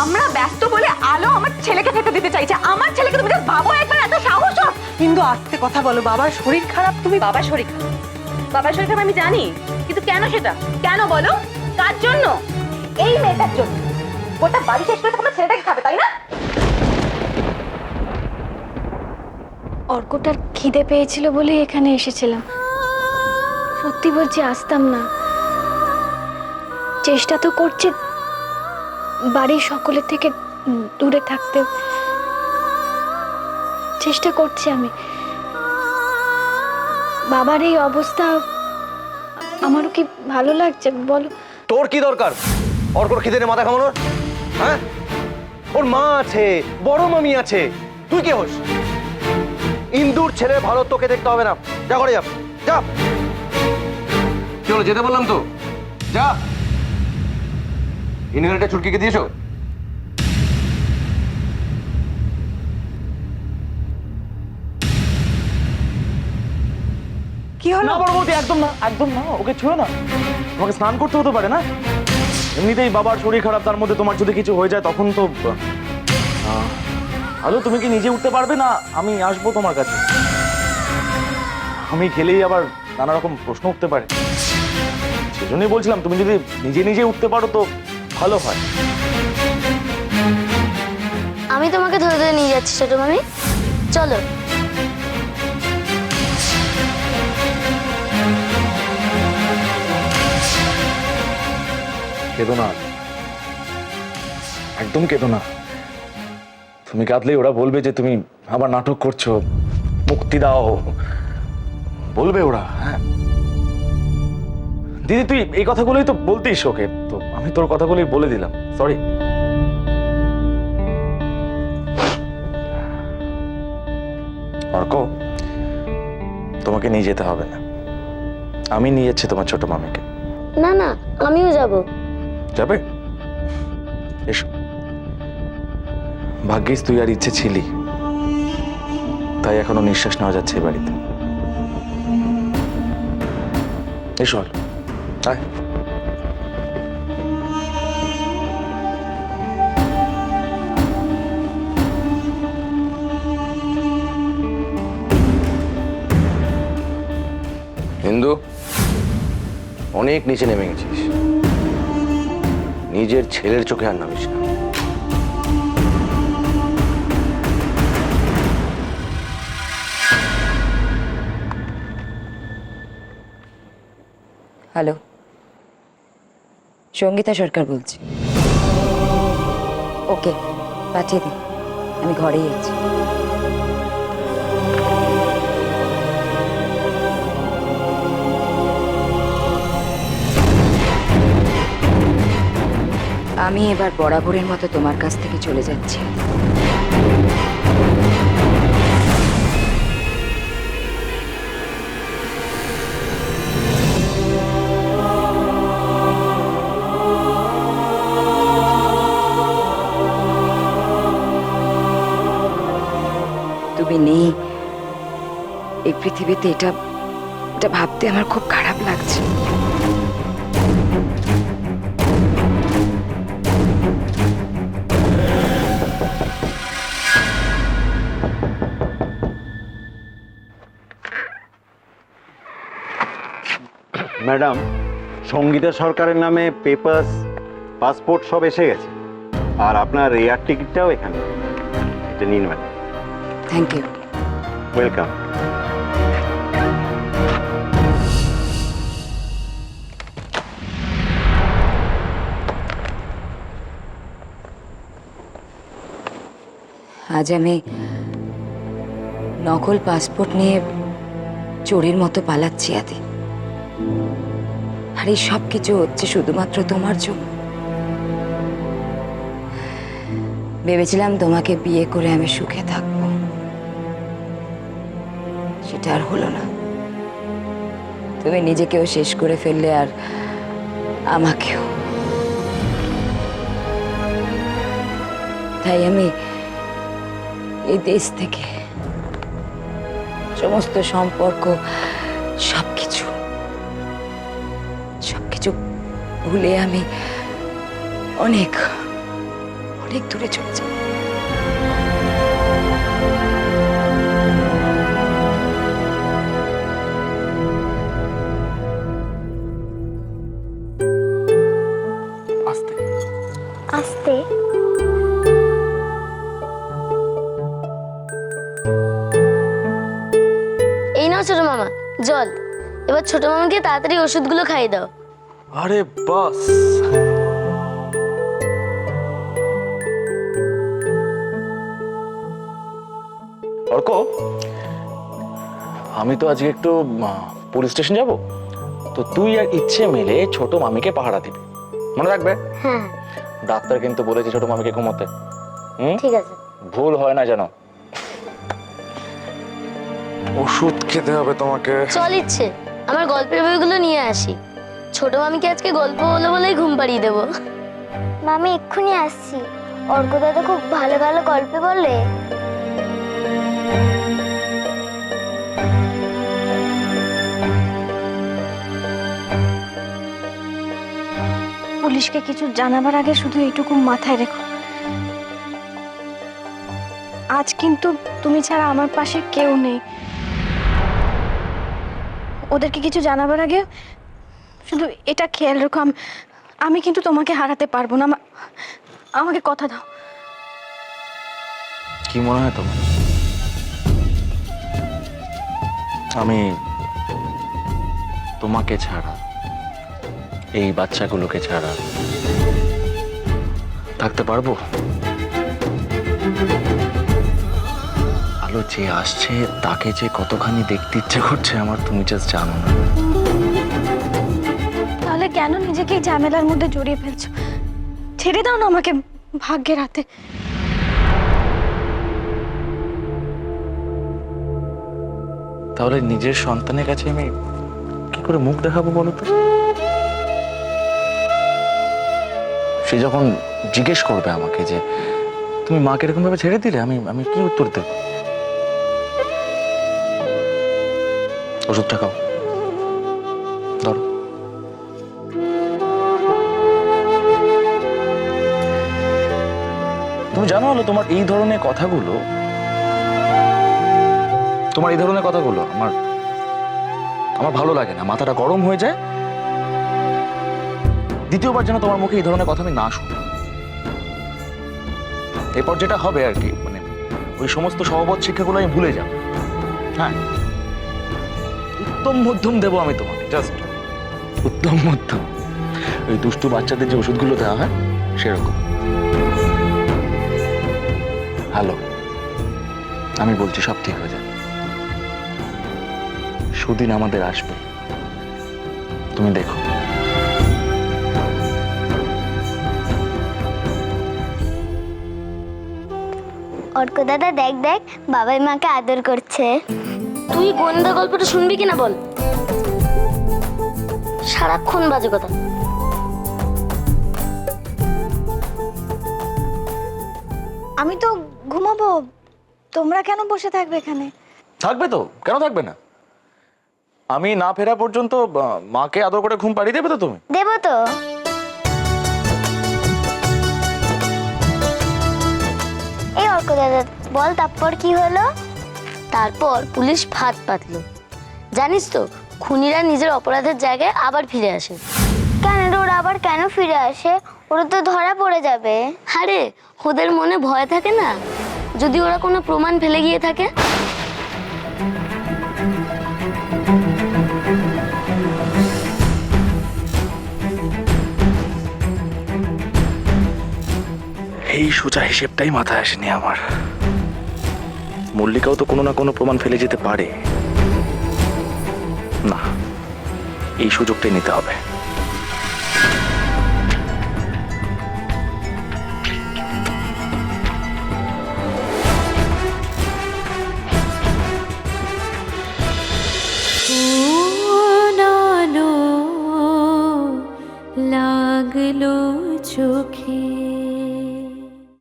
আমরা ব্যস্ত বলে আলো আমার ছেলেকে খেতে দিতে চাইছে। আমার ছেলেকে তুমি just ভাবো একবার, এত সাহস ওর। কিন্তু আস্তে কথা বলো, বাবার শরীর খারাপ। তুমি বাবার শরীর খারাপ, বাবার শরীর খারাপ আমি জানি, কিন্তু কেন সেটা? কেন বলো? কার জন্য? এই মেয়েটার জন্য। গোটা বাড়ি শেষ করে তোমার ছেলেটাকে খাবে, তাই না? অর্কটার খিদে পেয়েছিল বলে এখানে এসেছিলাম। সত্যি বলছি, আসতাম না। চেষ্টা তো করছি বাড়ির সকলের থেকে দূরে থাকতে, চেষ্টা করছি আমি। বাবার এই অবস্থা আমারও কি ভালো লাগছে বলো? তোর কি দরকার অর্কর খিদে নিয়ে মাথা ঘামানোর? হ্যাঁ, ওর মা আছে, বড় মামি আছে, তুই কে হোস? ইন্দুর ছেলে ভালো তোকে দেখতে হবে না, যা করে যা, যা। কি হলো, যেতে বললাম তো, যা। ইনহেলারটা চুটকিকে দিয়েছো? কি হলো? না বড় বৌদি, একদম না, একদম না, ওকে ছুঁয়ো না। তোমাকে স্নান করতে হতে পারে না? এমনিতেই বাবার শরীর খারাপ, তার মধ্যে তোমার যদি কিছু হয়ে যায় তখন তো আলো, তুমি কি নিজে উঠতে পারবে না? আমি আসবো তোমার কাছে। আমি খেলেই আবার নানা রকম প্রশ্ন উঠতে পারে, সেজন্যই বলছিলাম তুমি যদি নিজে নিজে উঠতে পারো তো ভালো হয়। আমি তোমাকে ধরে ধরে নিয়ে যাচ্ছি ছোট মামি, চলো। কেঁদো না, একদম কেঁদো না। তুমি কাঁদলেই ওরা বলবে যে তুমি আবার নাটক করছো, মুক্তি দাও বলবে ওরা। হ্যাঁ দিদি, তুই এই কথাগুলোই তো বলতিস ওকে, তো আমি তোর কথাগুলোই বলে দিলাম, সরি। অর্ক, তোমাকে নিয়ে যেতে হবে না, আমি নিয়ে যাচ্ছি তোমার ছোট মামিকে। না না, আমিও যাব। যাবে? এসো। ভাগ্যিস তুই আর ইচ্ছে ছিলি, তাই এখনো নিঃশ্বাস নেওয়া যাচ্ছে এই বাড়িতে। এসো, আয়। হিন্দু, অনেক নিচে নেমে গেছিস, নিজের ছেলের চোখে আর নামিস না। হ্যালো, সঙ্গীতা সরকার বলছি। ওকে, পাঠিয়ে দিন, আমি ঘরেই আছি। আমি এবার বরাবরের মতো তোমার কাছ থেকে চলে যাচ্ছি। তুমি নেই এই পৃথিবীতে, এটা ভাবতে আমার খুব খারাপ লাগছে। ম্যাডাম, সঙ্গীতা সরকারের নামে পেপারস, পাসপোর্ট সব এসে গেছে, আর আপনার এয়ার টিকিটটাও এখানে। এটা নিন ম্যাডাম। Thank you. ওয়েলকাম। আজ আমি নকল পাসপোর্ট নিয়ে চোরের মতো পালাচ্ছি আদি, আর এই সব কিছু হচ্ছে শুধুমাত্র তোমার জন্য। ভেবেছিলাম তোমাকে বিয়ে করে আমি সুখে থাকব, সেটা আর হলো না। তুমি নিজেকেও শেষ করে ফেললে, আর আমাকেও। তাই আমি এই দেশ থেকে সমস্ত সম্পর্ক, সবকিছু ভুলে আমি অনেক অনেক দূরে চলে যাবে। আস্তে আস্তে। এই নাও ছোট মামা জল। এবার ছোট মামাকে তাড়াতাড়ি ওষুধগুলো খাইয়ে দাও। আরে বাস, অর্ক, আমি তো আজকে একটু পুলিশ স্টেশন যাব, তো তুই আর ইচ্ছে মিলে ছোট মামিকে পাহারা দিবি, মনে রাখবে? হ্যাঁ ডাক্তার কিন্তু বলেছে ছোট মামিকে ঘুমোতে। ঠিক আছে। ভুল হয় না যেন। ওষুধ খেতে হবে তোমাকে। চল ইচ্ছে আমার গল্পের বইগুলো নিয়ে আসি। ছোট মামিকে আজকে গল্প হলো বলেই ঘুম পাড়িয়ে দেবো। মামি এক্ষুনি আসছি। অর্ক দাদা খুব ভালো ভালো গল্প বলে। পুলিশকে কিছু জানাবার আগে শুধু এইটুকু মাথায় রেখো, আজ কিন্তু তুমি ছাড়া আমার পাশে কেউ নেই। ওদেরকে কিছু জানাবার আগে শুধু এটা খেয়াল রেখো, আমি কিন্তু তোমাকে হারাতে পারবো না। আমাকে কথা দাও। কি মনে হয় তোমার আমি তোমাকে ছাড়া, এই বাচ্চাগুলোকে ছাড়া থাকতে পারবো? আলো যে আসছে তাকে যে কতখানি দেখতে ইচ্ছে করছে আমার, তুমি জাস্ট জানো না। তাহলে কেন নিজেকে এই ঝামেলার মধ্যে জড়িয়ে ফেলছো? ছেড়ে দাও না আমাকে ভাগ্যের হাতে। তাহলে নিজের সন্তানের কাছে আমি কি করে মুখ দেখাবো বলো তো? সে যখন জিজ্ঞেস করবে আমাকে যে তুমি মাকে এরকম ভাবে ছেড়ে দিলে, আমি কি উত্তর দেব? ওষুধটা খাও, ধরো। তুমি জানো হলো তোমার এই ধরনের কথাগুলো আমার ভালো লাগে না, মাথাটা গরম হয়ে যায়। দ্বিতীয়বার যেন তোমার মুখে এই ধরনের কথা আমি না শুনি। এরপর যেটা হবে আর কি, মানে ওই সমস্ত সহবত শিক্ষাগুলো আমি ভুলে যাব। হ্যাঁ, উত্তম মধ্যম দেবো আমি তোমাকে, জাস্ট উত্তম মধ্যম। ওই দুষ্টু বাচ্চাদের যে ওষুধগুলো দেওয়া হয় সেরকম। হ্যালো, আমি বলছি সব ঠিক হয়ে যাবে। সুদিন আমাদের আসবে, তুমি দেখো। অর্ক দাদা দেখ দেখ, বাবাই মাকে আদর করছে। তুই গোয়েন্দা গল্পটা শুনবি কিনা বল? সারাক্ষণ বাজে কথা। আমি তো ঘুমাবো, তোমরা কেন বসে থাকবে এখানে? থাকবে তো, কেন থাকবে না? আমি না ফেরা পর্যন্ত মাকে আদর করে ঘুম পাড়িয়ে দেবে তো তুমি? দেবো তো। এই অর্ক দাদা বল, তারপর কি হলো? তারপর পুলিশ ফাঁদ পাতলো। জানিস তো খুনিরা নিজের অপরাধের জায়গায় আবার ফিরে আসে। কেন রে, ওরা আবার কেন ফিরে আসে? ওরা তো ধরা পড়ে যাবে। আরে ওদের মনে ভয় থাকে না, যদি ওরা কোনো প্রমাণ ফেলে গিয়ে থাকে। এই সোজা হিসেবটাই মাথায় আসেনি আমার। মল্লিকাও তো কোনো না কোনো প্রমাণ ফেলে যেতে পারে। না, এই সুযোগটাই নিতে হবে।